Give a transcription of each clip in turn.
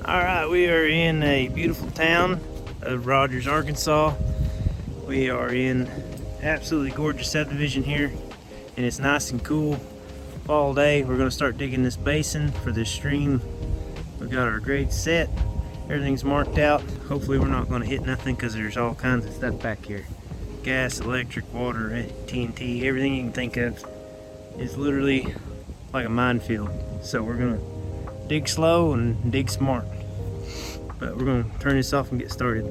Alright, we are in a beautiful town of Rogers, Arkansas. We are in absolutely gorgeous subdivision here, and it's nice and cool all day. We're going to start digging this basin for this stream. We've got our grade set, everything's marked out. Hopefully we're not going to hit nothing because there's all kinds of stuff back here. Gas, electric, water, TNT, everything you can think of is literally like a minefield. So we're going to dig slow and dig smart. But we're going to turn this off and get started.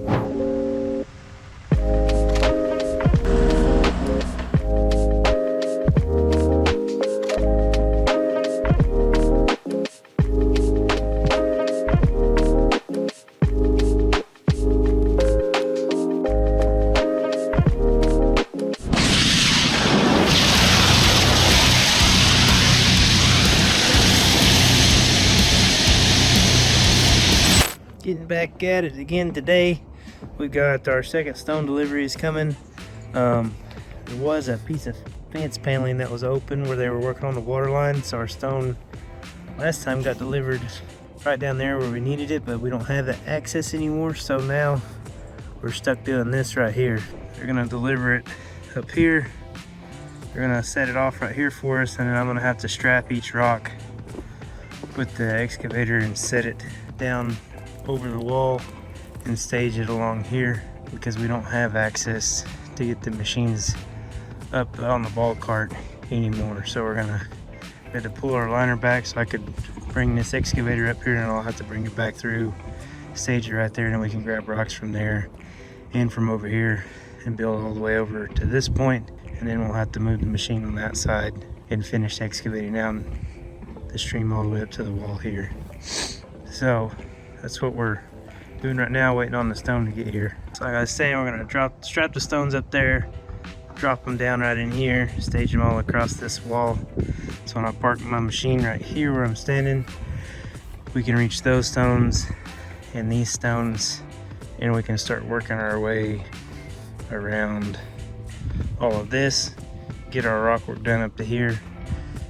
Getting back at it again today. We got our second stone delivery is coming. There was a piece of fence paneling that was open where they were working on the water line, so our stone last time got delivered right down there where we needed it, but we don't have that access anymore, so now we're stuck doing this right here. They're gonna deliver it up here. They're gonna set it off right here for us, and then I'm gonna have to strap each rock with the excavator and set it down over the wall and stage it along here because we don't have access to get the machines up on the ball cart anymore. So we had to pull our liner back so I could bring this excavator up here, and I'll have to bring it back through, stage it right there, and then we can grab rocks from there and from over here and build all the way over to this point, and then we'll have to move the machine on that side and finish excavating down the stream all the way up to the wall here. So that's what we're doing right now, waiting on the stone to get here. So like I was saying, we're gonna strap the stones up there, drop them down right in here, stage them all across this wall. So when I park my machine right here where I'm standing, we can reach those stones and these stones, and we can start working our way around all of this, get our rock work done up to here,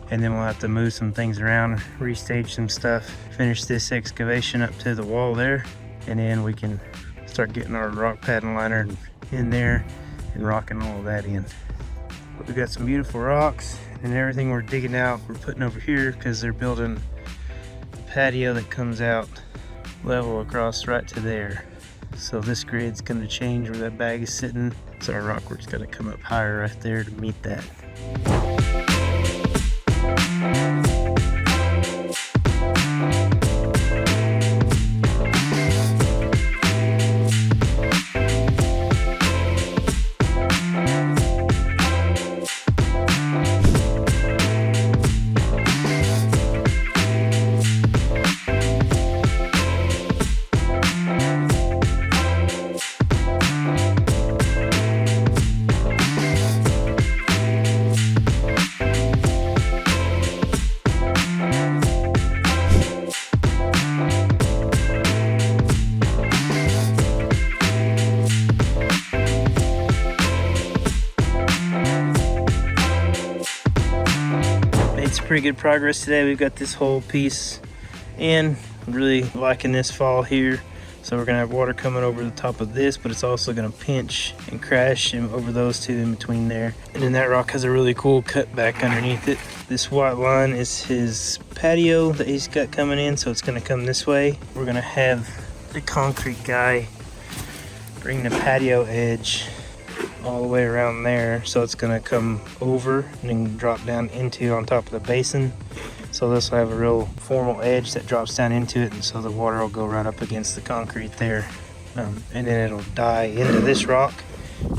and then we'll have to move some things around, restage some stuff, finish this excavation up to the wall there, and then we can start getting our rock pad and liner in there and rocking all of that in. We've got some beautiful rocks, and everything we're digging out we're putting over here because they're building a patio that comes out level across right to there. So this grid's going to change where that bag is sitting, so our rock work's got to come up higher right there to meet that. Pretty good progress today. We've got this whole piece in. I'm really liking this fall here. So we're gonna have water coming over the top of this, but it's also gonna pinch and crash over those two in between there. And then that rock has a really cool cut back underneath it. This white line is his patio that he's got coming in, so it's gonna come this way. We're gonna have the concrete guy bring the patio edge all the way around there, so it's going to come over and then drop down into on top of the basin. So this will have a real formal edge that drops down into it, and so the water will go right up against the concrete there, and then it'll die into this rock,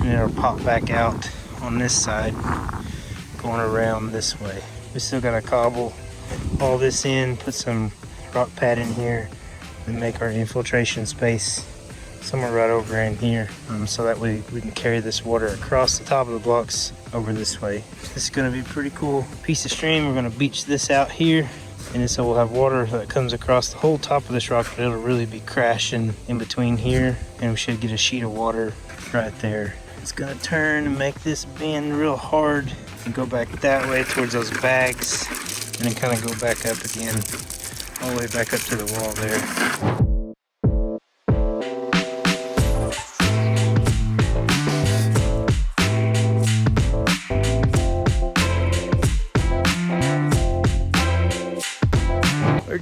and it'll pop back out on this side going around this way. We still got to cobble all this in, put some rock pad in here, and make our infiltration space somewhere right over in here, so that way we can carry this water across the top of the blocks over this way. This is going to be a pretty cool piece of stream. We're going to beach this out here, and then so we'll have water that comes across the whole top of this rock, but it'll really be crashing in between here, and we should get a sheet of water right there. It's going to turn and make this bend real hard and go back that way towards those bags, and then kind of go back up again all the way back up to the wall there.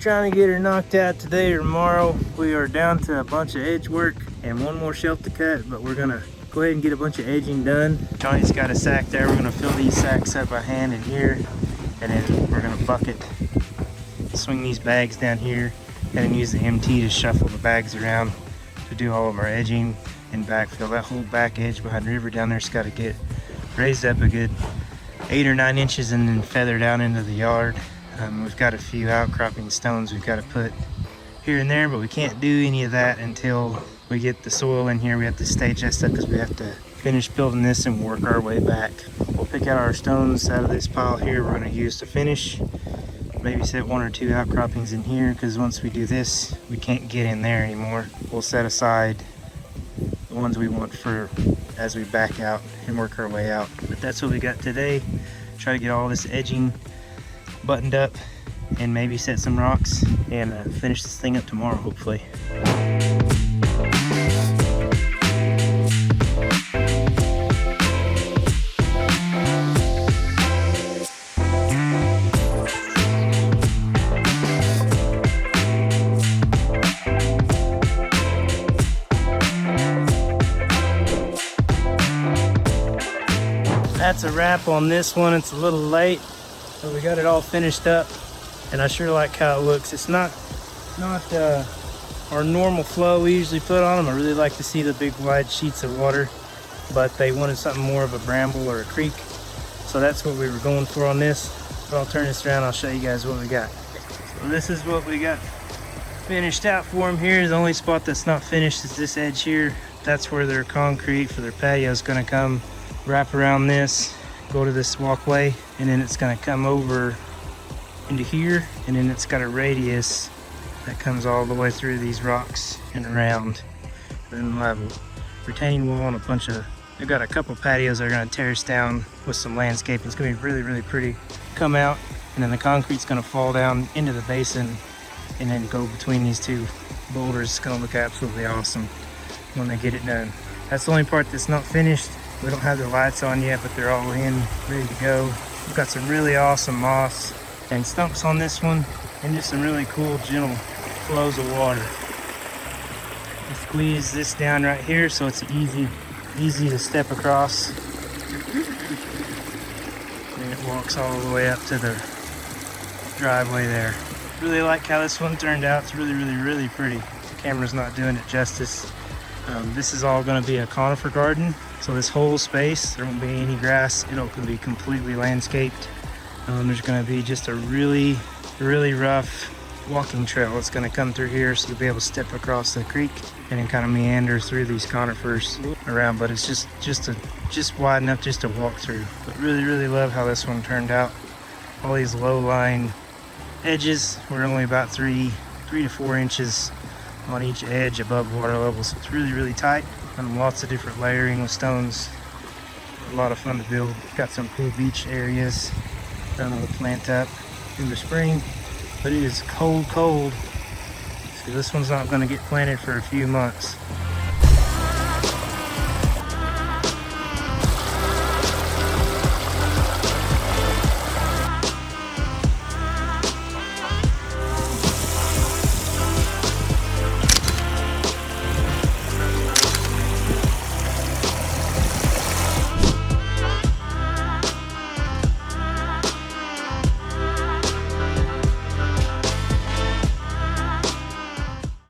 trying to get her knocked out today or tomorrow. We are down to a bunch of edge work and one more shelf to cut, but we're gonna go ahead and get a bunch of edging done. Johnny's got a sack there. We're gonna fill these sacks up by hand in here, and then we're gonna bucket, swing these bags down here, and then use the MT to shuffle the bags around to do all of our edging and backfill. That whole back edge behind the river down there's got to get raised up a good 8 or 9 inches and then feathered out into the yard. We've got a few outcropping stones we've got to put here and there, but we can't do any of that until we get the soil in here. We have to stage that stuff because we have to finish building this and work our way back. We'll pick out our stones out of this pile here we're going to use to finish. Maybe set 1 or 2 outcroppings in here, because once we do this we can't get in there anymore. We'll set aside the ones we want for as we back out and work our way out. But that's what we got today. Try to get all this edging buttoned up and maybe set some rocks and finish this thing up tomorrow, hopefully. That's a wrap on this one. It's a little late, but we got it all finished up, and I sure like how it looks. It's not our normal flow we usually put on them. I really like to see the big wide sheets of water, but they wanted something more of a bramble or a creek, so that's what we were going for on this. But I'll turn this around, I'll show you guys what we got. So this is what we got finished out for them here. The only spot that's not finished is this edge here. That's where their concrete for their patio is going to come. Wrap around this, go to this walkway, and then it's going to come over into here, and then it's got a radius that comes all the way through these rocks and around. Then we'll have a retaining wall and a bunch of, they've got a couple patios they're going to terrace down with some landscaping. It's going to be really, really pretty. Come out, and then the concrete's going to fall down into the basin and then go between these two boulders. It's going to look absolutely awesome when they get it done. That's the only part that's not finished. We don't have the lights on yet, but they're all in, ready to go. We've got some really awesome moss and stumps on this one, and just some really cool, gentle flows of water. We squeeze this down right here so it's easy to step across. And it walks all the way up to the driveway there. Really like how this one turned out. It's really, really, really pretty. The camera's not doing it justice. This is all going to be a conifer garden, so this whole space, there won't be any grass. It'll be completely landscaped. There's going to be just a really, really rough walking trail. It's going to come through here, so you'll be able to step across the creek and then kind of meander through these conifers around. But it's just wide enough just to walk through. But really, really love how this one turned out. All these low-lying edges were only about 3 to 4 inches on each edge above water level, so it's really, really tight. And lots of different layering with stones. A lot of fun to build. Got some cool beach areas that I'll plant up in the spring, but it is cold. So this one's not going to get planted for a few months.